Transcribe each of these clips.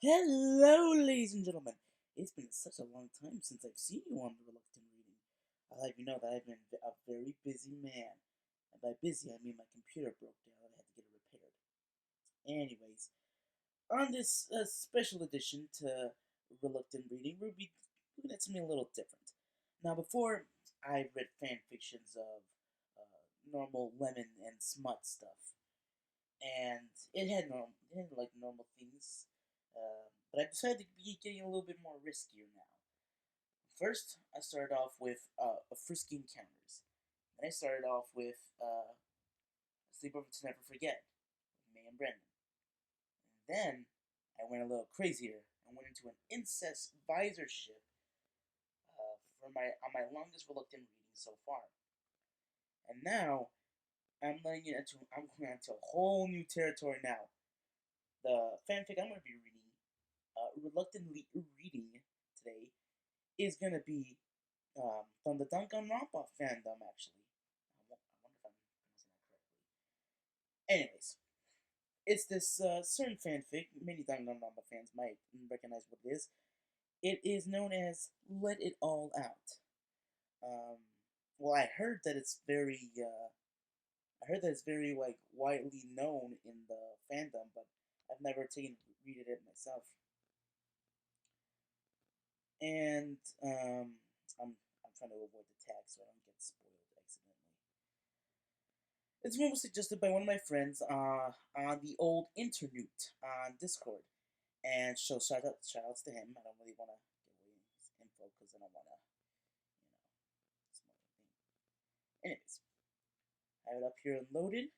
Hello, ladies and gentlemen. It's been such a long time since I've seen you on the Reluctant Reading. I'll have you know that I've been a very busy man. And by busy, I mean my computer broke down and I had to get it repaired. Anyways, on this special edition to Reluctant Reading, we'll be looking at something a little different. Now, before, I read fan fictions of normal lemon and smut stuff, and it had like normal things. But I decided to be getting a little bit more riskier now. First, I started off with a frisky encounters. Then I started off with a sleepover to never forget, with May and Brendan. And then I went a little crazier and went into an incest visorship for my on my longest reluctant reading so far. And now I'm going into a whole new territory now. The fanfic I'm going to be reading, reluctantly reading today, is going to be from the Danganronpa fandom, actually. I wonder if I'm pronouncing that correctly. Anyways, it's this certain fanfic. Many Danganronpa fans might recognize what it is. It is known as "Let It All Out." Um, well, I heard that it's very like widely known in the fandom, but I've never taken read it myself. And I'm trying to avoid the tag so I don't get spoiled accidentally. It's one was suggested by one of my friends on the old Internet on Discord, and so shout outs to him. I don't really want to give away his info because I don't want to, spoil anything. Anyways, I have it up here unloaded,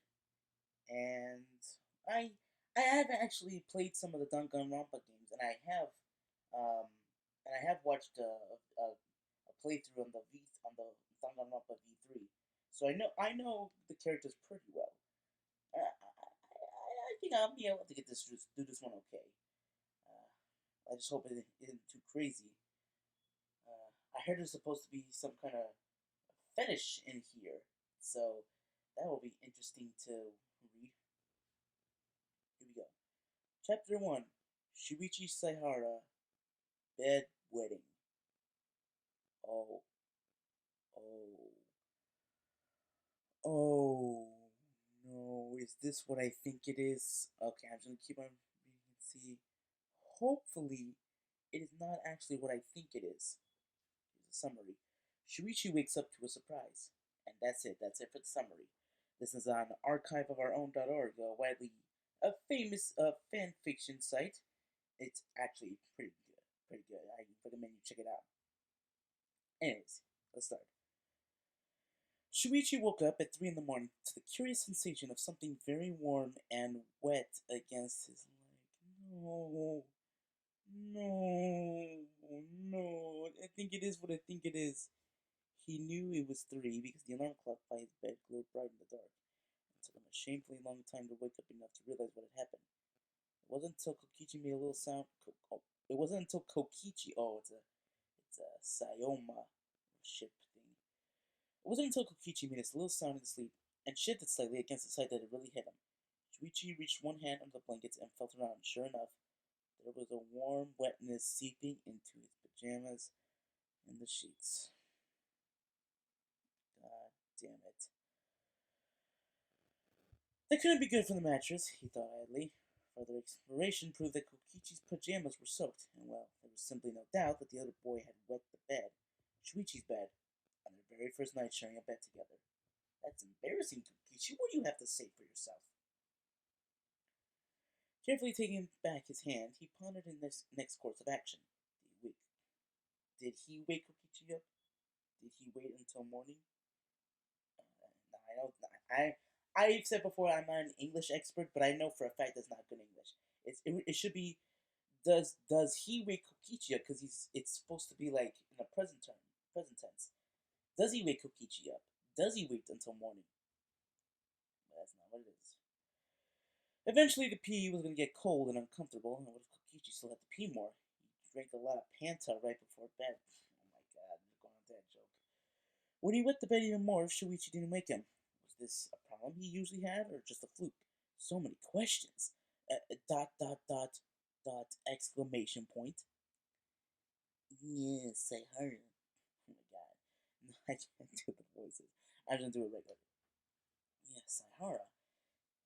and I I have actually played some of the Danganronpa games, um and I have watched a playthrough on the Danganronpa V3, so I know the characters pretty well. I think I'll be able to do this one okay. I just hope it isn't too crazy. I heard there's supposed to be some kind of fetish in here, so that will be interesting to read. Here we go. Chapter 1, Shuichi Saihara, Bed Wedding. Oh, oh, oh, no, is this what I think it is? Okay, I'm just gonna keep on reading and see. Hopefully, it is not actually what I think it is. Here's a summary. Shuichi wakes up to a surprise. And that's it. That's it for the summary. This is on archiveofourown.org, a famous fan fiction site. It's actually pretty good. Pretty good. I recommend you check it out. Anyways, let's start. Shuichi woke up at 3 in the morning to the curious sensation of something very warm and wet against his leg. No, no, no. I think it is what I think it is. He knew it was 3 because the alarm clock by his bed glowed bright in the dark. It took him a shamefully long time to wake up enough to realize what had happened. It wasn't until Kokichi made a little sound. It wasn't until Kokichi. Oh, it's a Sayoma ship thing. It wasn't until Kokichi made a little sound in his sleep and shifted slightly against the side that it really hit him. Shuichi reached one hand under the blankets and felt around. Sure enough, there was a warm wetness seeping into his pajamas and the sheets. God damn it. That couldn't be good for the mattress, he thought idly. Further exploration proved that Kokichi's pajamas were soaked, and well, there was simply no doubt that the other boy had wet the bed, Shuichi's bed, on their very first night sharing a bed together. That's embarrassing, Kokichi. What do you have to say for yourself? Carefully taking back his hand, he pondered his next course of action. Did he wake Kokichi up? Did he wait until morning? No, I don't. I've said before I'm not an English expert, but I know for a fact that's not good English. It should be does he wake Kokichi up because it's supposed to be like in the present tense. Does he wake Kokichi up? Does he wait until morning? But that's not what it is. Eventually, the pee was going to get cold and uncomfortable, and what if Kokichi still had to pee more? He drank a lot of Panta right before bed. Oh my god, I'm going on that joke. Would he wet the bed even more if Shuichi didn't wake him? Was this a problem he usually had, or just a fluke? So many questions. Dot, dot, dot, dot, But! Exclamation point. Yes, say her. Oh my god. No, I can't do the voices. I don't do it regularly. Yes, Sayhara.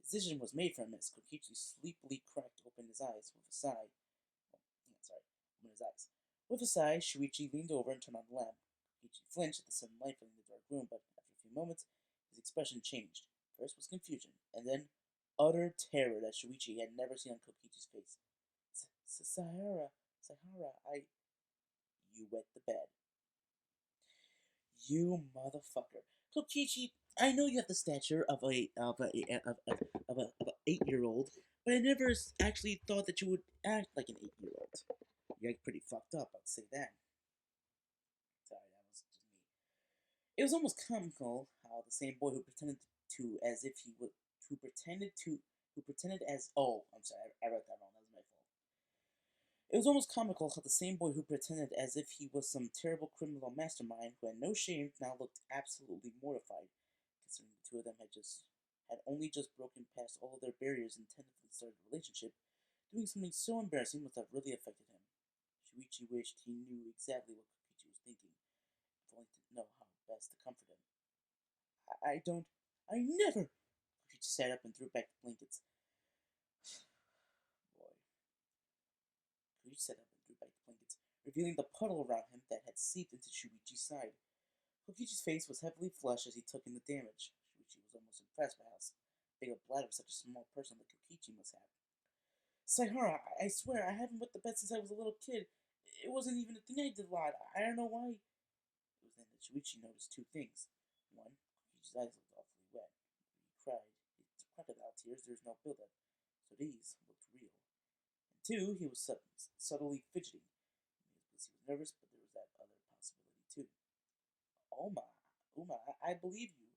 Decision was made for him as Kokichi sleepily cracked open his eyes with a sigh. Oh, yeah, sorry, open his eyes. With a sigh, Shuichi leaned over and turned on the lamp. Kokichi flinched at the sudden light filling the dark room, but after a few moments, his expression changed. First was confusion, and then utter terror that Shuichi had never seen on Kokichi's face. Sahara, Sahara, You wet the bed. You motherfucker. Kokichi, I know you have the stature of a 8-year-old, but I never actually thought that you would act like an 8-year-old. You act pretty fucked up, I'd say that. Sorry, that was just me. It was almost comical how the same boy who pretended to as if he would who pretended as I'm sorry, I wrote that wrong. That was my fault. It was almost comical how the same boy who pretended as if he was some terrible criminal mastermind who had no shame now looked absolutely mortified, considering the two of them had only just broken past all of their barriers and tentatively started a relationship. Doing something so embarrassing must have really affected him. Shuichi wished he knew exactly what Kokichi was thinking, if only to know how best to comfort him. I don't. I never! Kokichi sat up and threw back the blankets. Boy. Kokichi sat up and threw back the blankets, revealing the puddle around him that had seeped into Shuichi's side. Kokichi's face was heavily flushed as he took in the damage. Shuichi was almost impressed by how big a bladder such a small person like Kokichi must have. Saihara, I swear, I haven't wet the bed since I was a little kid. It wasn't even a thing I did a lot. I don't know why. It was then that Shuichi noticed two things. One, Kokichi's eyes looked awfully wet. When he cried, it's crocodile tears, there's no buildup, so these looked real. And two, he was subtly fidgeting. Because he was nervous, but there was that other possibility too. Uma, I believe you.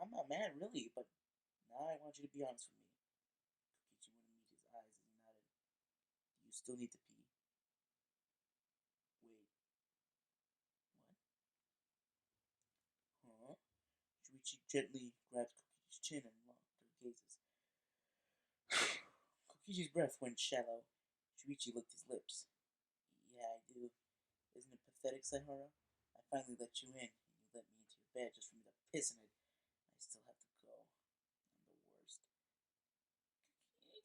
I'm not mad, really, but now I want you to be honest with me. Kokichi wouldn't meet his eyes as he nodded. Do you still need to pee? Wait, what? Huh? Shuichi gently grabbed Kokichi's chin and locked their gazes. Kokichi's breath went shallow. Shuichi licked his lips. Yeah, I do. Isn't it pathetic, Saihara? I finally let you in, and you let me into your bed just for me to piss in it. I still have to go. I'm the worst.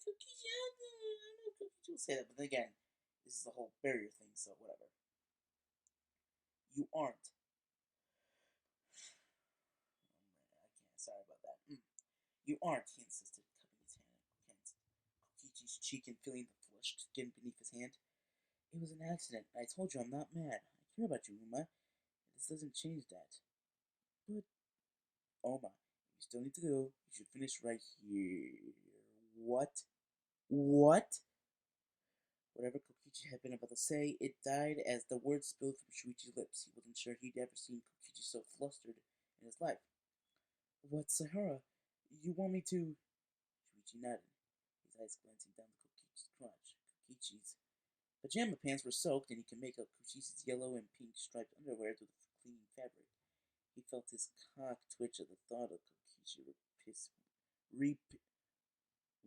Kokichi, I know Kokichi will say that, but then again, this is the whole barrier thing, so whatever. You aren't. Oh, man, I can't. Sorry about that. You aren't, he insisted, cupping his hand against Kokichi's cheek and feeling the flushed skin beneath his hand. It was an accident. I told you I'm not mad. I care about you, Uma. This doesn't change that. But, Oma, you still need to go. You should finish right here. What? What? Whatever Kokichi had been about to say, it died as the words spilled from Shuichi's lips. He wasn't sure he'd ever seen Kokichi so flustered in his life. What, Sahara? You want me to? Shuichi nodded, his eyes glancing down to Kokichi's crotch. Kokichi's pajama pants were soaked, and he could make out Kokichi's yellow and pink striped underwear through the clinging fabric. He felt his cock twitch at the thought of Kokichi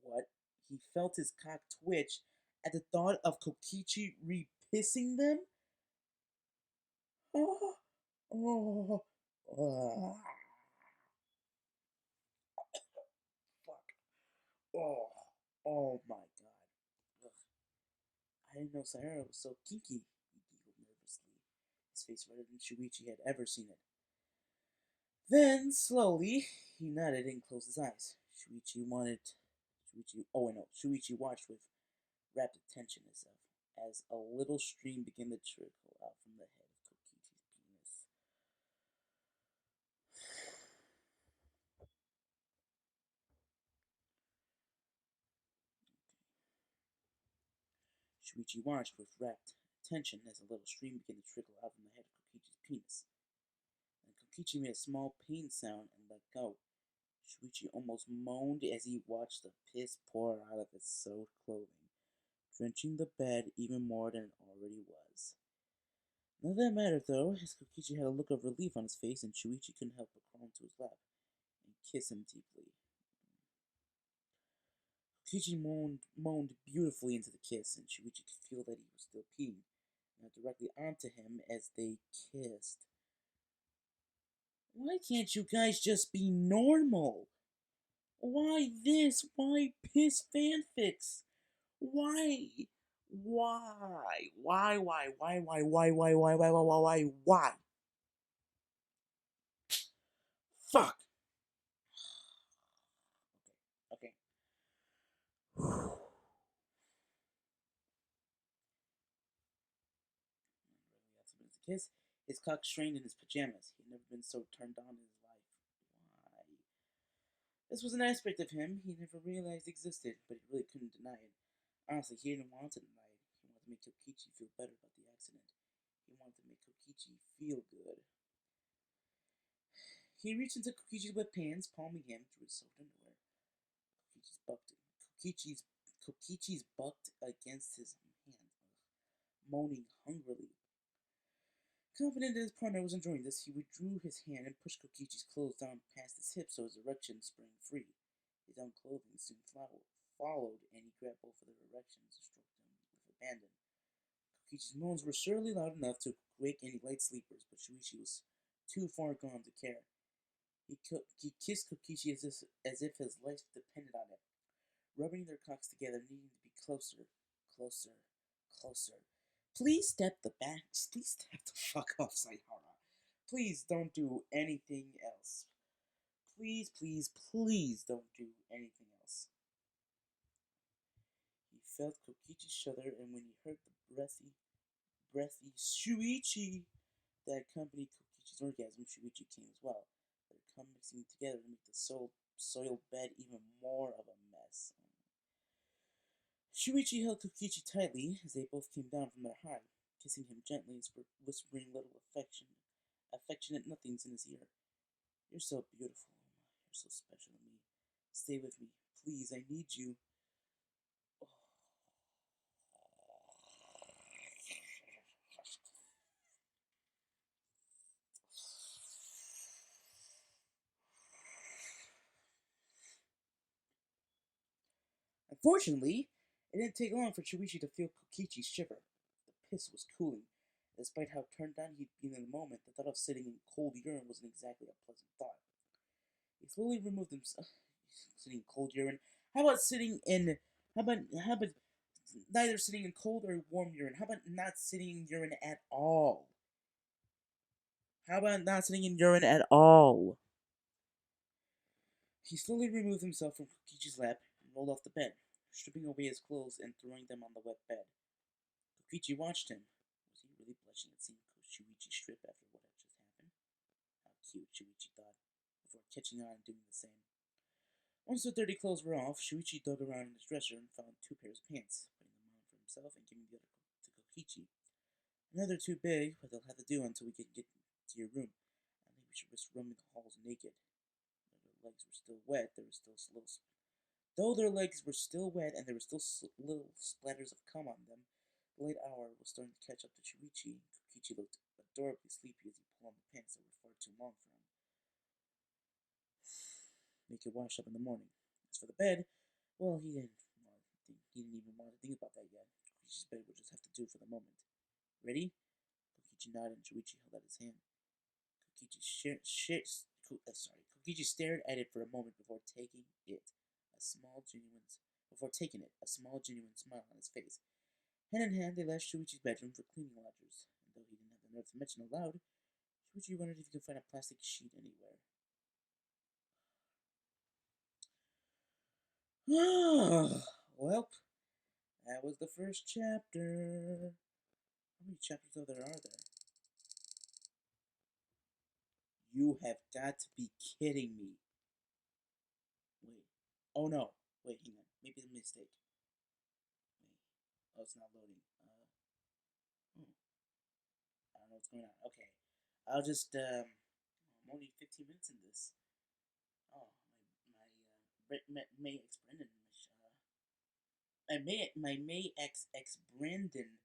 what? He felt his cock twitch at the thought of Kokichi repissing them? Oh, oh, oh, fuck. Oh, oh my god. Ugh. I didn't know Sahara was so kinky, he giggled nervously, his face redder than Shuichi had ever seen it. Then, slowly, he nodded and closed his eyes. Shuichi watched with rapt attention as a little stream began to trickle out from the head of Kokichi's penis. Shuichi watched with rapt attention as a little stream began to trickle out from the head of Kokichi's penis. And Kokichi made a small pain sound and let go. Shuichi almost moaned as he watched the piss pour out of his soaked clothing, drenching the bed even more than it already was. None of that mattered, though, as Kokichi had a look of relief on his face, and Shuichi couldn't help but crawl into his lap and kiss him deeply. Kokichi moaned beautifully into the kiss, and Shuichi could feel that he was still peeing, directly onto him as they kissed. Why can't you guys just be normal? Why this? Why piss fanfics? Why? Why? Fuck! Okay. Kiss. His cock strained in his pajamas. He had never been so turned on in his life. Why? This was an aspect of him he never realized existed, but he really couldn't deny it. Honestly, he didn't want to deny it. He wanted to make Kokichi feel better about the accident. He wanted to make Kokichi feel good. He reached into Kokichi's wet pants, palming him through his soaked underwear. Kokichi's bucked. Kokichi's Kokichi's bucked against his hand, moaning hungrily. Confident that his partner was enjoying this, he withdrew his hand and pushed Kokichi's clothes down past his hips so his erection sprang free. His own clothing soon followed, and he grabbed both of their erections and stroked them with abandon. Kokichi's moans were surely loud enough to wake any light sleepers, but Shuichi was too far gone to care. He kissed Kokichi as if his life depended on it, rubbing their cocks together, needing to be closer, closer, closer. Please step the back. Please step the fuck off, Sayhara. Please don't do anything else. Please, please, please don't do anything else. He felt Kokichi shudder, and when he heard the breathy Shuichi that accompanied Kokichi's orgasm, Shuichi came as well. Their cum mixing together to make the soiled bed even more of a mess. Shuichi held Kokichi tightly as they both came down from their high, kissing him gently and whispering little affectionate nothings in his ear. You're so beautiful, Oma. You're so special to me. Stay with me. Please, I need you. Unfortunately, it didn't take long for Shuichi to feel Kokichi shiver. The piss was cooling. Despite how turned on he'd been in the moment, the thought of sitting in cold urine wasn't exactly a pleasant thought. He slowly removed himself. Sitting in cold urine. How about sitting in? How about neither sitting in cold or warm urine? How about not sitting in urine at all? How about not sitting in urine at all? He slowly removed himself from Kokichi's lap and rolled off the bed, stripping away his clothes and throwing them on the wet bed. Kokichi watched him. Was he really blushing at seeing Shuichi strip after what had just happened? How cute, Shuichi thought, before catching on and doing the same. Once the dirty clothes were off, Shuichi dug around in his dresser and found 2 pairs of pants, putting them on for himself and giving the other to Kokichi. Another too big, but they'll have to do until we can get to your room. I think we should risk roaming the halls naked. Though their legs were still wet, there was still little. Though their legs were still wet and there were still little splatters of cum on them, the late hour was starting to catch up to Shuichi. Kokichi looked adorably sleepy as he pulled on the pants that were far too long for him. They could wash up in the morning. As for the bed, well, he didn't even want to think about that yet. Kokichi's bed would just have to do for the moment. Ready? Kokichi nodded and Shuichi held out his hand. Kokichi stared at it for a moment before taking it. A small genuine smile on his face. Hand in hand, they left Shuichi's bedroom for cleaning lodgers. And though he didn't have the nerve to mention aloud, Shuichi wondered if he could find a plastic sheet anywhere. Well, that was the first chapter. How many chapters are there? You have got to be kidding me. Wait. Oh no. Wait, hang on. Maybe it's a mistake. Wait. Oh, it's not loading. I don't know what's going on. Okay. I'll just, I'm only 15 minutes in this. Oh, May X Brendan, my May X Brandon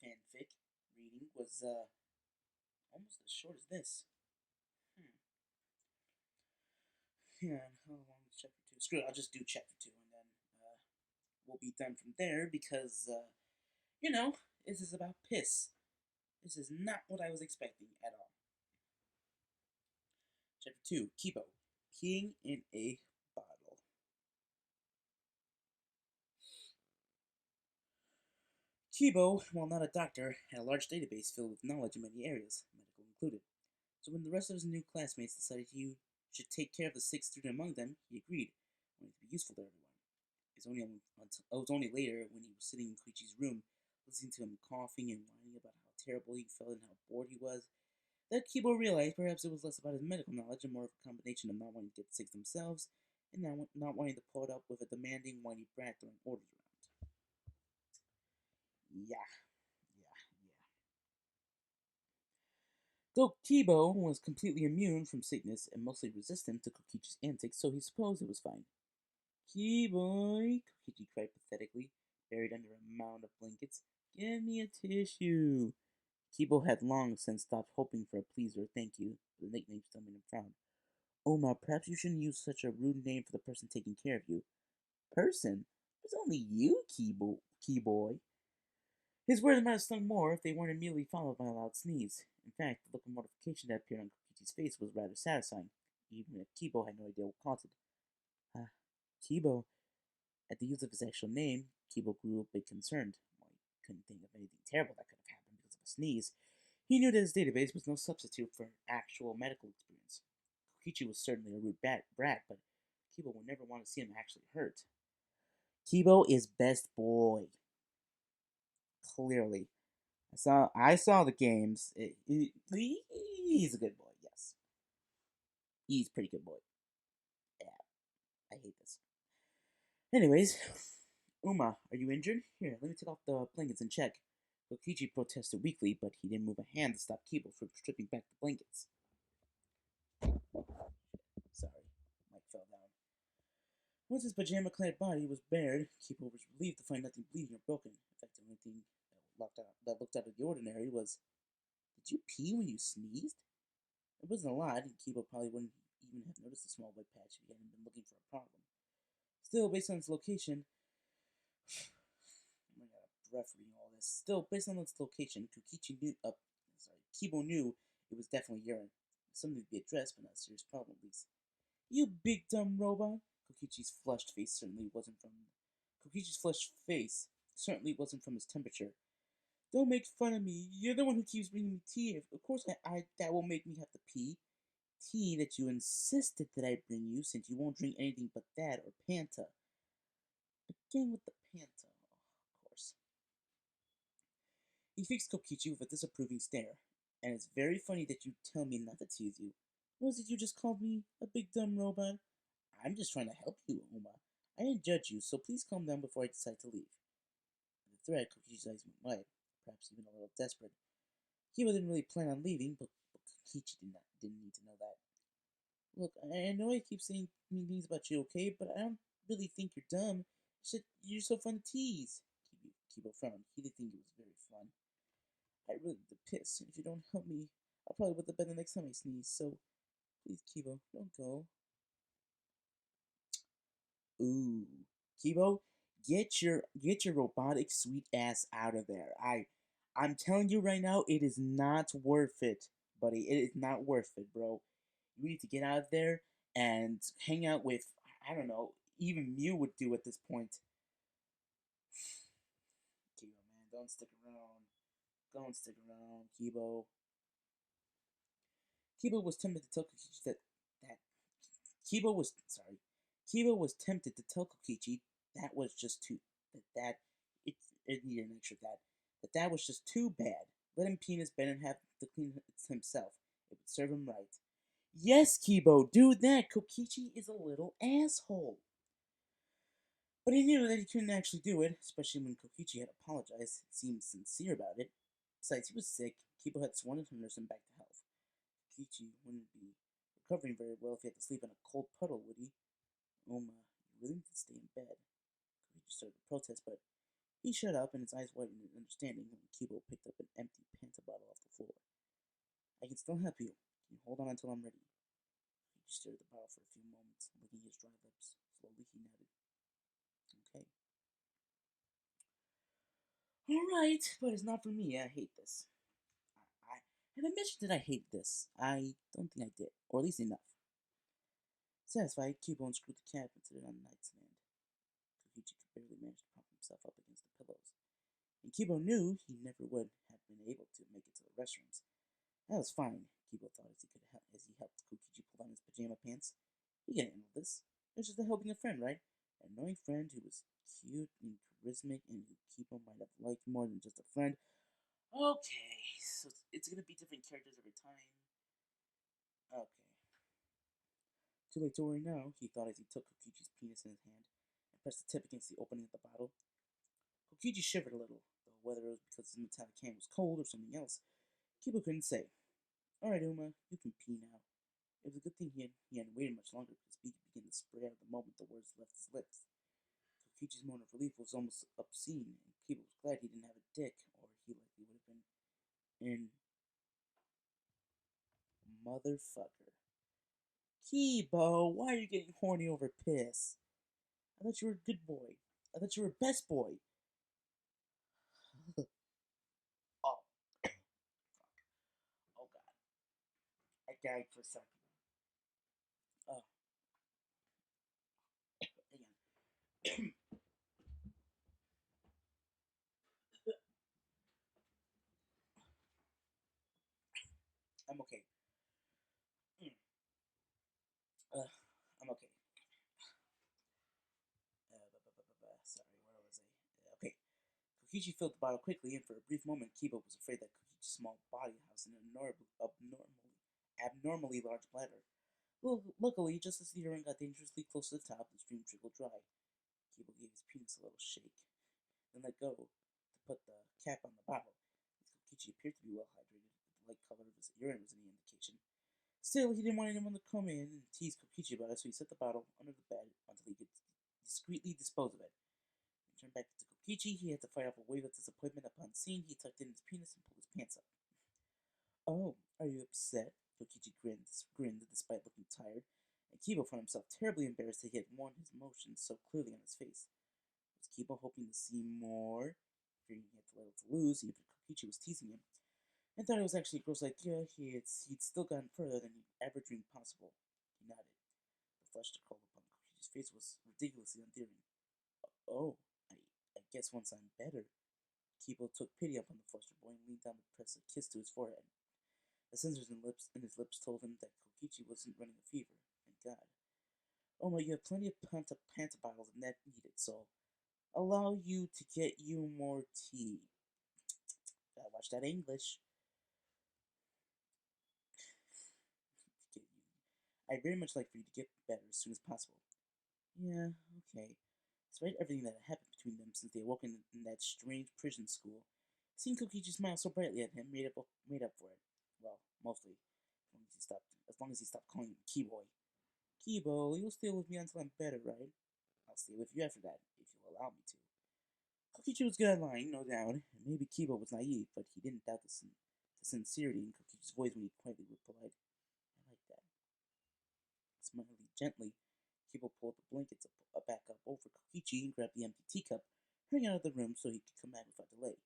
fanfic reading was, almost as short as this. Yeah, how long is chapter 2? Screw it, I'll just do chapter 2 and then, will be done from there because, you know, this is about piss. This is not what I was expecting at all. Chapter 2, Kibo, peeing in a bottle. Kibo, while not a doctor, had a large database filled with knowledge in many areas, medical included. So when the rest of his new classmates decided he should take care of the sick student among them, he agreed, wanting to be useful to everyone. It was only later, when he was sitting in Koichi's room, listening to him coughing and whining about how terrible he felt and how bored he was, that Kibo realized perhaps it was less about his medical knowledge and more of a combination of not wanting to get sick themselves and not wanting to put up with a demanding, whiny brat throwing orders around. Yeah, yeah. Though Kibo was completely immune from sickness and mostly resistant to Kokichi's antics, so he supposed it was fine. Keyboy, Kokichi cried pathetically, buried under a mound of blankets. Give me a tissue. Kibo had long since stopped hoping for a please or thank you, but the nickname still made him frown. Oma, perhaps you shouldn't use such a rude name for the person taking care of you. Person? It's only you, Keyboy. His words might have stung more if they weren't immediately followed by a loud sneeze. In fact, the look of mortification that appeared on Kokichi's face was rather satisfying, even if Kibo had no idea what caused it. Ah, Kibo. At the use of his actual name, Kibo grew a bit concerned. Well, he couldn't think of anything terrible that could have happened because of a sneeze. He knew that his database was no substitute for actual medical experience. Kokichi was certainly a rude brat, but Kibo would never want to see him actually hurt. Kibo is best boy. Clearly. I saw the games. He's a good boy, yes. He's a pretty good boy. Yeah, I hate this. Anyways, Uma, are you injured? Here, let me take off the blankets and check. Kokichi protested weakly, but he didn't move a hand to stop Kibo from stripping back the blankets. Sorry, Mike fell down. Once his pajama-clad body was bared, Kibo was relieved to find nothing bleeding or broken. In fact, the only thing that looked out of the ordinary was, did you pee when you sneezed? It wasn't a lot, and Kibo probably wouldn't even have noticed the small wet patch if he hadn't been looking for a problem. Still, based on its location, oh my god, I'm breath reading all this. Still, based on its location, Kibo knew it was definitely urine. Something to be addressed, but not a serious problem at least. You big dumb robot! Kokichi's flushed face certainly wasn't from his temperature. Don't make fun of me. You're the one who keeps bringing me tea. Of course, that will make me have to pee. Tea that you insisted that I bring you, since you won't drink anything but that or Panta. Again with the Panta, of course. He fixed Kokichi with a disapproving stare. And it's very funny that you tell me not to tease you. Was it you just called me a big dumb robot? I'm just trying to help you, Uma. I didn't judge you, so please calm down before I decide to leave. With the threat, Kokichi's eyes went wide, perhaps even a little desperate. Kiba didn't really plan on leaving, but Kokichi didn't need to know that. Look, I know I keep saying mean things about you, okay? But I don't really think you're dumb. You're so fun to tease. Kibo frowned. He didn't think it was very fun. I really need to piss, and if you don't help me, I'll probably wet the bed the next time I sneeze, so please, Kibo, don't go. Ooh. Kibo, get your robotic sweet ass out of there. I'm telling you right now, it is not worth it, buddy. It is not worth it, bro. You need to get out of there and hang out with, I don't know, even Mew would do at this point. Kibo, man, don't stick around. Don't stick around, Kibo. Kibo was tempted to tell Kokichi that Kibo was sorry. Kibo was tempted to tell Kokichi that was just too that it needed an extra that was just too bad. Let him pee in his bed and have to clean it himself. It would serve him right. Yes, Kibo, do that. Kokichi is a little asshole. But he knew that he couldn't actually do it, especially when Kokichi had apologized and seemed sincere about it. Besides, he was sick. Kibo had sworn to nurse him back to health. Kokichi wouldn't be recovering very well if he had to sleep in a cold puddle, would he? Oma, you really need to stay in bed. Kokichi started to protest, but he shut up and his eyes widened in understanding when Kibo picked up an empty Panta bottle off the floor. I can still help you. Can you hold on until I'm ready? He stared at the bottle for a few moments, licking his dry lips. Slowly he nodded. Okay. Alright, but it's not for me. I hate this. Have I mentioned that I hate this? I don't think I did, or at least enough. Satisfied, Kibo unscrewed the cap and set it on the nightstand. Kokichi could barely manage to prop himself up against the pillows, and Kibo knew he never would have been able to make it to the restrooms. That was fine, Kibo thought as he helped Kokichi pull on his pajama pants. He can handle this. It's just a helping a friend, right? An annoying friend who was cute and charismatic and who Kibo might have liked more than just a friend. Okay, so it's gonna be different characters every time. Okay. Too late to worry now, he thought as he took Kokichi's penis in his hand and pressed the tip against the opening of the bottle. Kokichi shivered a little, though whether it was because his metallic hand was cold or something else, Kibo couldn't say. Alright, Uma, you can pee now. It was a good thing he hadn't waited much longer, because pee began to spray out the moment the words left his lips. Kokichi's moan of relief was almost obscene, and Kibo was glad he didn't have a dick, or he likely would have been in motherfucker. Kibo, why are you getting horny over piss? I thought you were a good boy. I thought you were a best boy. Oh, oh god. I gagged for a second. Oh, again. I'm okay. Mm. I'm okay. Sorry, where was I? Okay. Kokichi filled the bottle quickly, and for a brief moment, Kiba was afraid that Kokichi's small body housed an abnormally large bladder. Well, luckily, just as the urine got dangerously close to the top, the stream trickled dry. Kiba gave his penis a little shake, then let go to put the cap on the bottle. As Kokichi appeared to be well hydrated, the light color of his urine was any indication. Still, he didn't want anyone to come in and tease Kokichi about it, so he set the bottle under the bed until he could discreetly dispose of it. When he turned back to Kokichi, he had to fight off a wave of disappointment upon seeing he tucked in his penis and pulled his pants up. Oh, are you upset? Kokichi grinned despite looking tired, and Kibo found himself terribly embarrassed that he had worn his emotions so clearly on his face. Was Kibo hoping to see more? Fearing he had too little to lose, even if Kokichi was teasing him, and thought it was actually a gross idea, he'd still gotten further than he'd ever dreamed possible. He nodded. The flush that crawled upon Kokichi's face was ridiculously endearing. Oh, I guess once I'm better. Kibo took pity upon the flustered boy and leaned down to press a kiss to his forehead. The sensors in his lips told him that Kokichi wasn't running a fever. Thank God. Oh my, you have plenty of panta bottles and that needed, so allow you to get you more tea. Gotta watch that English. I'd very much like for you to get better as soon as possible. Yeah, okay. Despite everything that had happened between them since they awoke in that strange prison school, seeing Kokichi smile so brightly at him made up for it. Well, mostly. As long as he stopped calling him Keyboy. Kibo, you'll stay with me until I'm better, right? I'll stay with you after that, if you'll allow me to. Kokichi was good at lying, no doubt, and maybe Kibo was naive, but he didn't doubt the sincerity in Kokichi's voice when he quietly replied, I like that. Smiling gently, Kibo pulled the blankets back up over Kokichi and grabbed the empty teacup, hurrying out of the room so he could come back without delay.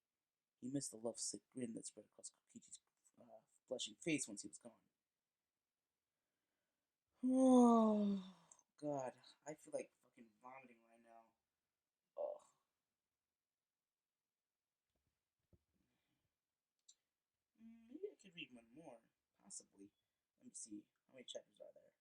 He missed the lovesick grin that spread across Kokichi's blushing face once he was gone. Oh, God. I feel like fucking vomiting right now. Oh. Maybe I could read one more. Possibly. Let me see. How many chapters are there?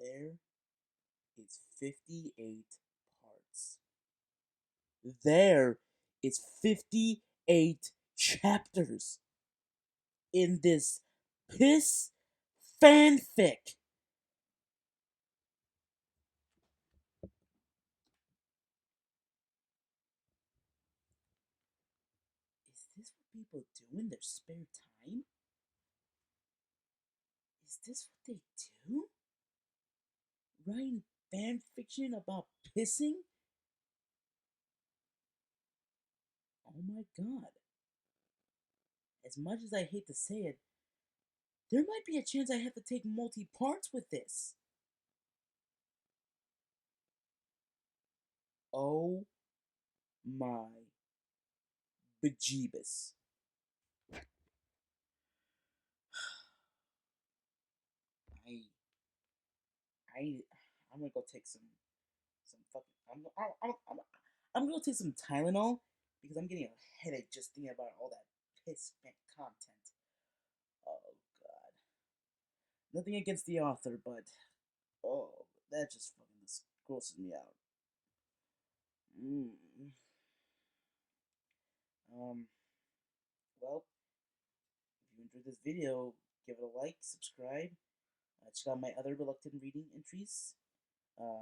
There's there is 58 parts. There is 58 chapters in this piss fanfic. Is this what people do in their spare time? Is this what they do? Writing fan fiction about pissing? Oh my god. As much as I hate to say it, there might be a chance I have to take multi parts with this. Oh my bejeebus. I I I'm gonna go take some fucking I'm gonna take some Tylenol because I'm getting a headache just thinking about all that piss content. Oh god. Nothing against the author, but oh, that just fucking grosses me out. Mm. Um. Well, if you enjoyed this video, give it a like, subscribe, check out my other reluctant reading entries.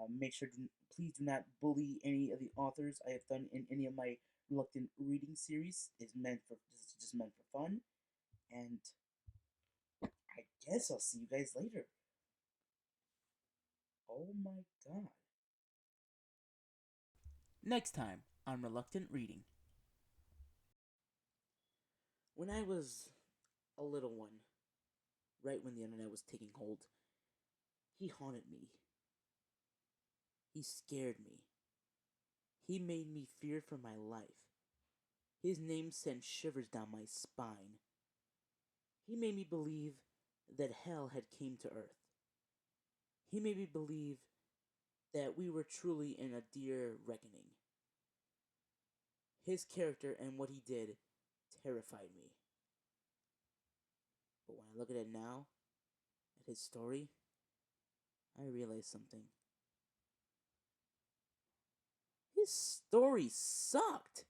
Make sure to please do not bully any of the authors I have done in any of my reluctant reading series. It's meant for just meant for fun, and I guess I'll see you guys later. Oh my god. Next time on Reluctant Reading. When I was a little one, right when the internet was taking hold, he haunted me. He scared me. He made me fear for my life. His name sent shivers down my spine. He made me believe that hell had came to earth. He made me believe that we were truly in a dear reckoning. His character and what he did terrified me. But when I look at it now, at his story, I realize something. His story sucked.